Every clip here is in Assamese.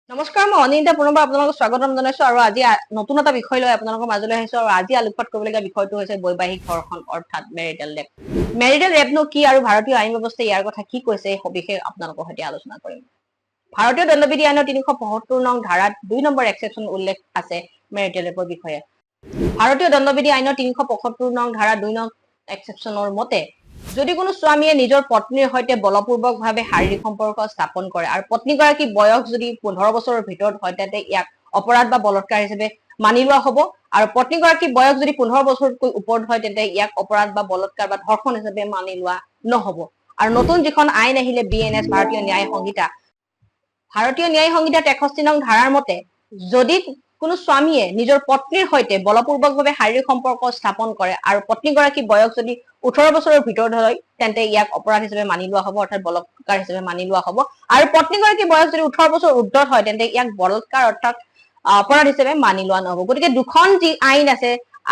নমস্কাৰ, মই অনিতা পুনৰবাৰ আপোনালোকক স্বাগতম জনাইছো আৰু আজি নতুন এটা বিষয় লৈ আপোনালোকৰ মাজলৈ আহিছো আৰু আজি আলোকপাত কৰিবলগীয়া বিষয়টো হৈছে বৈবাহিক ধৰ্ষণ অৰ্থাৎ মেৰিটেল ৰেপ। মেৰিটেল ৰেপনো কি আৰু ভাৰতীয় আইন ব্যৱস্থাই ইয়াৰ কথা কি কৈছে এই সবিশেষ আপোনালোকৰ সৈতে আলোচনা কৰিম। ভাৰতীয় দণ্ডবিধি আইনৰ ৩৭৫ নং ধাৰাত ২ নম্বৰ এক্সেপশ্যন উল্লেখ আছে মেৰিটেল ৰেপৰ বিষয়ে। ভাৰতীয় দণ্ডবিধি আইনৰ ৩৭৫ নং ধাৰা ২ নং এক্সেপশ্যনৰ মতে যদি কোনো স্বামীয়ে নিজৰ পত্নীৰ সৈতে বলপূৰ্বকভাৱে শাৰীৰিক সম্পৰ্ক স্থাপন কৰে আৰু পত্নীগৰাকীৰ বয়স যদি ১৫ বছৰৰ ভিতৰত হয় তেন্তে ইয়াক অপৰাধ বা বলৎকাৰ হিচাপে মানি লোৱা হ'ব আৰু পত্নীগৰাকীৰ বয়স যদি ১৫ বছৰতকৈ ওপৰত হয় তেন্তে ইয়াক অপৰাধ বা বলৎকাৰ বা ধৰ্ষণ হিচাপে মানি লোৱা নহ'ব। আৰু নতুন যিখন আইন আহিলে BNS ভাৰতীয় ন্যায় সংহিতা ৬৩ নং ধাৰাৰ মতে যদি কোনো স্বামীয়ে নিজৰ পত্নীৰ সৈতে বলপূৰ্বকভাৱে শাৰীৰিক সম্পৰ্ক স্থাপন কৰে আৰু পত্নীগৰাকীৰ বয়স যদি ১৮ বছৰৰ ভিতৰত হয় তেন্তে ইয়াক অপৰাধ হিচাপে মানি লোৱা হ'ব অৰ্থাৎ বলৎকাৰ হিচাপে মানি লোৱা হ'ব আৰু পত্নীগৰাকীৰ বয়স যদি ১৮ বছৰ উৰ্ধত হয় তেন্তে ইয়াক বলৎকাৰ অৰ্থাৎ অপৰাধ হিচাপে মানি লোৱা নহ'ব। গতিকে দুখন যি আইন আছে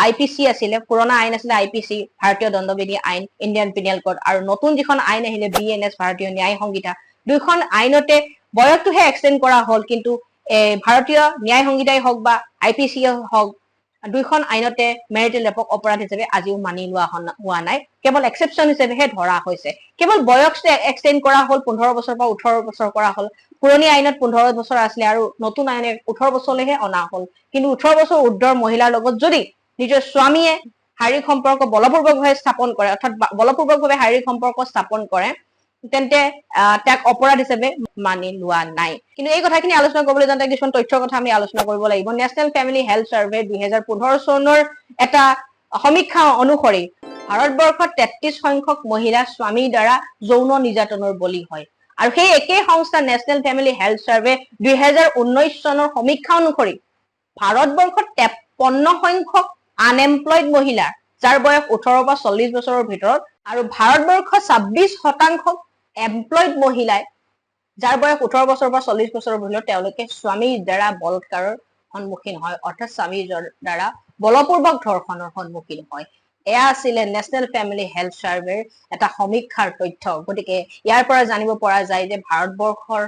IPC আছিলে, পুৰণা আইন আছিলে IPC ভাৰতীয় দণ্ডবিধি আইন ইণ্ডিয়ান পিনেল কোড আৰু নতুন যিখন আইন আহিলে BNS ভাৰতীয় ন্যায় সংহিতা, দুইখন আইনতে বয়সটোহে এক্সটেণ্ড কৰা হ'ল কিন্তু ভাৰতীয় ন্যায় সংহিতাই হওক বা IPC হওক দুইখন আইনতে মেৰিটেল ৰেপক অপৰাধ হিচাপে আজিও মানি লোৱা হোৱা নাই, কেৱল এক্সেপশ্যন হিচাপেহে ধৰা হৈছে। কেৱল বয়সটো এক্সটেণ্ড কৰা হ'ল ১৫ বছৰ পৰা ১৮ বছৰ কৰা হ'ল। পুৰণি আইনত ১৫ বছৰ আছিলে আৰু নতুন আইনে ১৮ বছৰলৈহে অনা হ'ল। কিন্তু ১৮ বছৰ উৰ্ধৰ মহিলাৰ লগত যদি নিজৰ স্বামীয়ে শাৰীৰিক সম্পৰ্ক বলপূৰ্বকভাৱে স্থাপন কৰে অৰ্থাৎ বলপূৰ্বকভাৱে শাৰীৰিক সম্পৰ্ক স্থাপন কৰে তেন্তে তাক অপৰাধ হিচাপে মানি লোৱা নাই। কিন্তু এই কথাখিনি আলোচনা কৰিবলৈ যাওঁতে কিছুমান তথ্যৰ কথা আমি আলোচনা কৰিব লাগিব। নেশ্যনেল ফেমিলি হেল্থ চাৰ্ভে ২০১৫ চনৰ এটা সমীক্ষা অনুসৰি ভাৰতবৰ্ষত ৩৩ সংখ্যক মহিলা স্বামীৰ দ্বাৰা যৌন নিৰ্যাতনৰ বলি হয় আৰু সেই একেই সংস্থা নেশ্যনেল ফেমিলি হেল্থ চাৰ্ভে ২০১৯ চনৰ সমীক্ষা অনুসৰি ভাৰতবৰ্ষত ৫৩ সংখ্যক আনএমপ্লয়ড মহিলা যাৰ বয়স ১৮ পৰা ৪০ বছৰৰ ভিতৰত আৰু ভাৰতবৰ্ষত ২৬% এমপ্লয়ড মহিলাই যাৰ বয়স ১৮ বছৰৰ পৰা ৪০ বছৰৰ ভিতৰত তেওঁলোকে স্বামীৰ দ্বাৰা বলৎকাৰৰ সন্মুখীন হয় অৰ্থাৎ স্বামীৰ দ্বাৰা বলপূৰ্বক ধৰ্ষণৰ সন্মুখীন হয়। এয়া আছিলে নেশ্যনেল ফেমিলি হেল্থ চাৰ্ভেৰ এটা সমীক্ষাৰ তথ্য। গতিকে ইয়াৰ পৰা জানিব পৰা যায় যে ভাৰতবৰ্ষৰ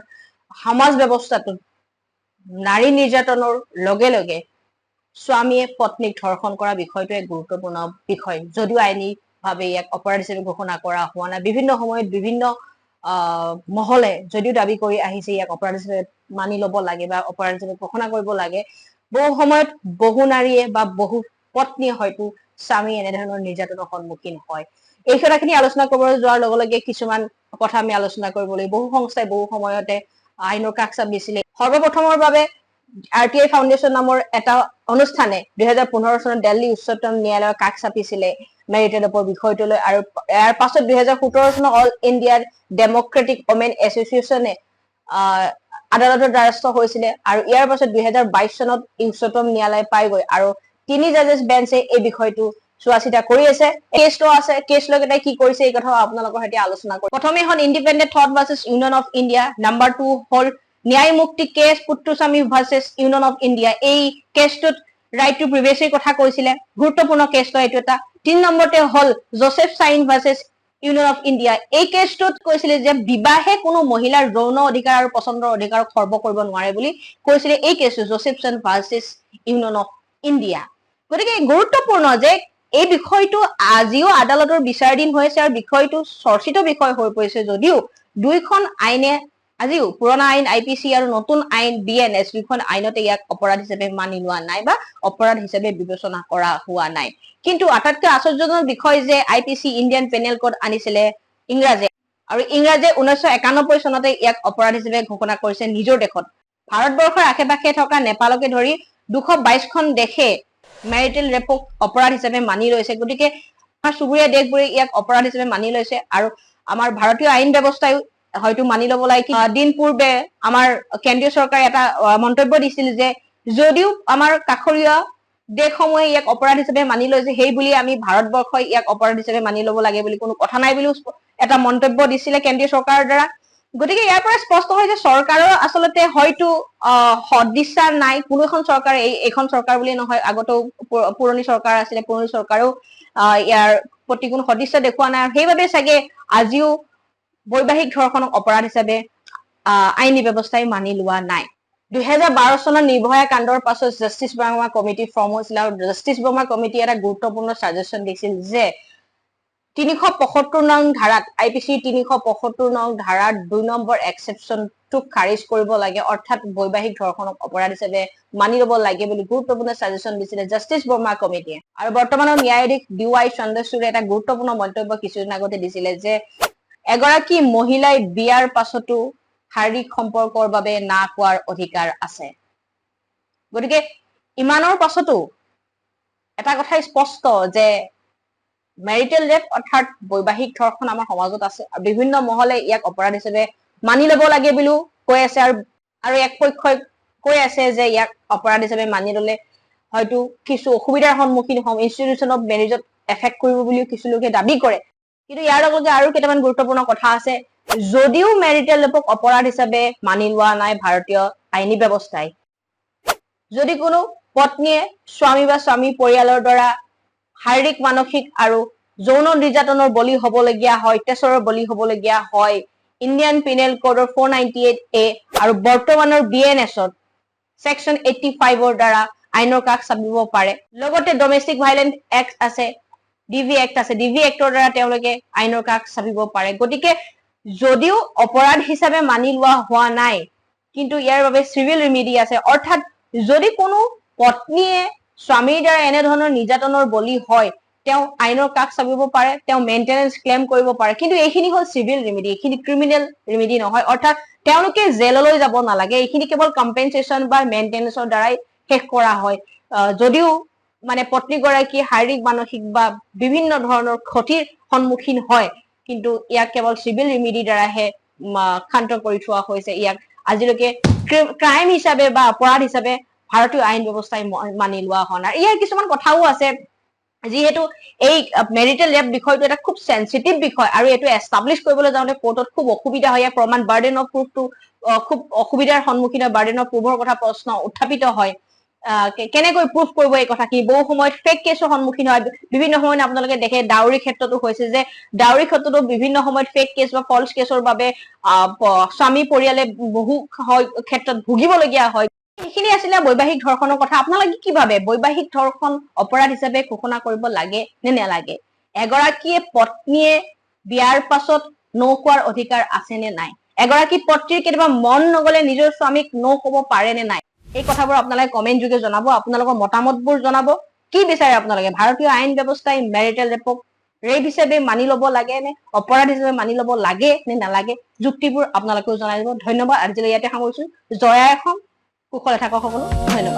সমাজ ব্যৱস্থাটোত নাৰী নিৰ্যাতনৰ লগে লগে স্বামীয়ে পত্নীক ধৰ্ষণ কৰা বিষয়টো এক গুৰুত্বপূৰ্ণ বিষয়, যদিও আইনীভাৱে ইয়াক অপৰাধ হিচাপে ঘোষণা কৰা হোৱা নাই। বিভিন্ন সময়ত বিভিন্ন মহলে যদিও দাবী কৰি আহিছে ইয়াক অপৰাধ হিচাপে মানি ল'ব লাগে বা অপৰাধ হিচাপে ঘোষণা কৰিব লাগে, বহু সময়ত বহু নাৰীয়ে বা বহু পত্নীয়ে হয়তো স্বামী এনেধৰণৰ নিৰ্যাতনৰ সন্মুখীন হয়। এই কথাখিনি আলোচনা কৰিবলৈ যোৱাৰ লগে লগে কিছুমান কথা আমি আলোচনা কৰিব লাগিব। বহু সংস্থাই বহু সময়তে আইনৰ কাষ চাপিছিলে। সৰ্বপ্ৰথমৰ বাবে RTI ফাউণ্ডেশ্যন নামৰ এটা অনুষ্ঠানে ২০১৫ চনত দিল্লী উচ্চতম ন্যায়ালয়ৰ কাষ চাপিছিলে মেৰিটেল ৰেপৰ বিষয়টোলৈ আৰু ইয়াৰ পাছত ২০১৭ চনত অল ইণ্ডিয়াৰ ডেমক্ৰেটিক ওমেন এছ'চিয়েশ্যনে আদালতৰ দ্বাৰস্থ হৈছিলে আৰু ইয়াৰ পাছত ২০২২ চনত উচ্চতম ন্যায়ালয় পাইগৈ আৰু ৩ জাজেছ বেঞ্চে এই বিষয়টো চোৱা চিতা কৰি আছে। কেছ লৈ কেইটাই কি কৰিছে এই কথাও আপোনালোকৰ সৈতে আলোচনা কৰিম। প্ৰথমে হ'ল independent thought versus union of India, number 2 হ'ল ন্যায় মুক্তি case Puttuswamy versus union of India. এই কেছটোত ৰাইট টু প্ৰিভেচিৰ কথা কৈছিলে, গুৰুত্বপূৰ্ণ কেছ হয় এইটো এটা। ৩ নম্বৰতে হ'ল Joseph sign versus union of India. এই কেছটোত কৈছিলে যে বিবাহে কোনো মহিলাৰ যৌন অধিকাৰ আৰু পচন্দৰ অধিকাৰক খৰ্ব কৰিব নোৱাৰে বুলি কৈছিলে এই কেছটো Joseph sign versus union of India. গতিকে গুৰুত্বপূৰ্ণ যে এই বিষয়টো আজিও আদালতৰ বিচাৰাধীন হৈ আছে আৰু বিষয়টো চৰ্চিত বিষয় হৈ পৰিছে যদিও দুইখন আইনে আজিও পুৰণা আইন IPC আৰু নতুন আইন BNS দুইখন আইনতে ইয়াক অপৰাধ হিচাপে মানি লোৱা নাই বা অপৰাধ হিচাপে বিবেচনা কৰা হোৱা নাই। কিন্তু আটাইতকৈ আশ্চৰ্যজনক বিষয় যে IPC ইণ্ডিয়ান পেনেল কোড আনিছিলে ইংৰাজে আৰু ইংৰাজে 1991 চনতে ইয়াক অপৰাধ হিচাপে ঘোষণা কৰিছে নিজৰ দেশত। ভাৰতবৰ্ষৰ আশে পাশে থকা নেপালকে ধৰি 222খন দেশে মেৰিটেল ৰেপক অপৰাধ হিচাপে মানি লৈছে। গতিকে আমাৰ চুবুৰীয়া দেশবোৰে ইয়াক অপৰাধ হিচাপে মানি লৈছে আৰু আমাৰ ভাৰতীয় আইন ব্যৱস্থাই হয়তো মানি ল'ব লাগে। দিন পূৰ্বে আমাৰ কেন্দ্ৰীয় চৰকাৰে এটা মন্তব্য দিছিল যে যদিও আমাৰ কাষৰীয়া দেশসমূহে ইয়াক অপৰাধ হিচাপে মানি লৈছে সেই বুলি আমি ভাৰতবৰ্ষই ইয়াক অপৰাধ হিচাপে মানি ল'ব লাগে বুলি কোনো কথা নাই বুলিও এটা মন্তব্য দিছিলে কেন্দ্ৰীয় চৰকাৰৰ দ্বাৰা। গতিকে ইয়াৰ পৰা স্পষ্ট হয় যে চৰকাৰৰ আচলতে হয়তো সদিচ্ছা নাই। কোনো এখন চৰকাৰে এইখন চৰকাৰ বুলি নহয়, আগতেও পুৰণি চৰকাৰ আছিলে, পুৰণি চৰকাৰেও ইয়াৰ প্ৰতি কোনো সদিচ্ছা দেখুওৱা নাই আৰু সেইবাবে চাগে আজিও বৈবাহিক ধৰ্ষণক অপৰাধ হিচাপে আইনী ব্যৱস্থাই মানি লোৱা নাই। 2012 চনৰ নিৰ্ভয়া কাণ্ডৰ পাছত জাষ্টিছ বাৰ্মা কমিটি ফৰ্ম হৈছিল আৰু জাষ্টিছ বাৰ্মা কমিটি এটা গুৰুত্বপূৰ্ণ সাজেশন দিছিল যে 375 নং ধাৰাত IPC 375 নং ধাৰাৰ 2 নম্বৰ এক্সেপশ্যনটো খাৰিজ কৰিব লাগে, অৰ্থাৎ বৈবাহিক ধৰ্ষণক অপৰাধ হিচাপে মানি ল'ব লাগে বুলি গুৰুত্বপূৰ্ণ সাজেশন দিছিলে জাষ্টিছ বাৰ্মা কমিটিয়ে। আৰু বৰ্তমানৰ ন্যায়াধীশ DY চন্দ্ৰচূড়ে এটা গুৰুত্বপূৰ্ণ মন্তব্য কিছুদিন আগতে দিছিলে যে এগৰাকী মহিলাই বিয়াৰ পাছতো শাৰীৰিক সম্পৰ্কৰ বাবে না কোৱাৰ অধিকাৰ আছে। গতিকে ইমানৰ পাছতো এটা কথাই স্পষ্ট যে মেৰিটেল ৰেপ অৰ্থাৎ বৈবাহিক ধৰ্ষণ আমাৰ সমাজত আছে আৰু বিভিন্ন মহলে ইয়াক অপৰাধ হিচাপে মানি ল'ব লাগে বুলিও কৈ আছে আৰু এক পক্ষই কৈ আছে যে ইয়াক অপৰাধ হিচাপে মানি ল'লে হয়তো কিছু অসুবিধাৰ সন্মুখীন হ'ম, ইনষ্টিটিউচন অফ মেৰিজত এফেক্ট কৰিব বুলিও কিছু লোকে দাবী কৰে। কিন্তু ইয়াৰ লগতে আৰু কেইটামান গুৰুত্বপূৰ্ণ কথা আছে। যদিও মেৰিটেল ৰেপক অপৰাধ হিচাপে মানি লোৱা নাই ভাৰতীয় আইনী ব্যৱস্থাই, যদি কোনো পত্নীয়ে স্বামী বা স্বামী পৰিয়ালৰ দ্বাৰা শাৰীৰিক মানসিক আৰু যৌন নিৰ্যাতনৰ বলি হবলগীয়া হয়, অত্যাচাৰৰ বলি হবলগীয়া হয়, ইণ্ডিয়ান পিনেল কোডৰ 498A আৰু বৰ্তমানৰ BNSত সেকশন 85ৰ দ্বাৰা আইনৰ কাষ চাপিব পাৰে। লগতে ডমেষ্টিক ভাইলেন্স এক্ট আছে, DV এক্ট আছে, DV এক্টৰ দ্বাৰা তেওঁলোকে আইনৰ কাষ চাপিব পাৰে। গতিকে যদিও অপৰাধ হিচাপে মানি লোৱা হোৱা নাই, কিন্তু ইয়াৰ বাবে চিভিল ৰিমিডি আছে, অৰ্থাৎ যদি কোনো পত্নীয়ে স্বামীৰ দ্বাৰা এনেধৰণৰ নিৰ্যাতনৰ বলি হয় তেওঁ আইনৰ কাষ চাপিব পাৰে, তেওঁ মেইনটেনেন্স ক্লেইম কৰিব পাৰে। কিন্তু এইখিনি হ'ল চিভিল ৰিমিডি, এইখিনি ক্ৰিমিনেল ৰিমিডি নহয়, অৰ্থাৎ তেওঁলোকে জেললৈ যাব নালাগে, এইখিনি কেৱল কম্পেনচেশ্যন বা মেইনটেনেন্সৰ দ্বাৰাই শেষ কৰা হয়। যদিও মানে পত্নীগৰাকী শাৰীৰিক মানসিক বা বিভিন্ন ধৰণৰ ক্ষতিৰ সন্মুখীন হয়, কিন্তু ইয়াক কেৱল চিভিল ৰিমিডিৰ দ্বাৰাহে ক্ষান্ত কৰি থোৱা হৈছে। ইয়াক আজিলৈকে ক্ৰাইম হিচাপে বা অপৰাধ হিচাপে ভাৰতীয় আইন ব্যৱস্থাই মানি লোৱা হোৱা নাই। ইয়াৰ কিছুমান কথাও আছে, যিহেতু এই মেৰিটেল ৰেপ বিষয়টো এটা খুব সেনচিটিভ বিষয় আৰু এইটো এষ্টাব্লিছ কৰিবলৈ যাওঁতে কোৰ্টত খুব অসুবিধা হয়, প্ৰমাণ বাৰ্ডেন অফ প্ৰুফটো খুব অসুবিধাৰ সন্মুখীন হয়, বাৰ্ডেন অফ প্ৰুফৰ কথা প্ৰশ্ন উত্থাপিত হয়। কেনেকৈ প্ৰুফ কৰিব এই কথাখিনি, বহু সময়ত ফেক কেছৰ সন্মুখীন হয়। বিভিন্ন সময়ত আপোনালোকে দেখে ডাউৰী ক্ষেত্ৰতো হৈছে যে ডাউৰী ক্ষেত্ৰতো বিভিন্ন সময়ত ফেক কেছ বা ফলছ কেছৰ বাবে স্বামী পৰিয়ালে বহু ক্ষেত্ৰত ভুগিবলগীয়া হয়। এইখিনি আছিলে বৈবাহিক ধৰ্ষণৰ কথা। আপোনালোকে কি ভাবে, বৈবাহিক ধৰ্ষণ অপৰাধ হিচাপে ঘোষণা কৰিব লাগে নে নালাগে? এগৰাকীয়ে পত্নীয়ে বিয়াৰ পাছত ন কোৱাৰ অধিকাৰ আছে নে নাই? এগৰাকী পত্নীৰ কেতিয়াবা মন নগলে নিজৰ স্বামীক ন কব পাৰে নে নাই? এই কথাবোৰ আপোনালোকে কমেন্ট যোগে জনাব, আপোনালোকৰ মতামতবোৰ জনাব। কি বিচাৰে আপোনালোকে, ভাৰতীয় আইন ব্যৱস্থাই মেৰিটেল ৰেপক ৰেপ হিচাপে মানি ল'ব লাগে নে অপৰাধ হিচাপে মানি ল'ব লাগে নে নালাগে? যুক্তিবোৰ আপোনালোকেও জনাই দিব। ধন্যবাদ, আজিলৈ ইয়াতে সামৰিছো। জয় আই অসম, কুশলে থাকক সকলো, ধন্যবাদ।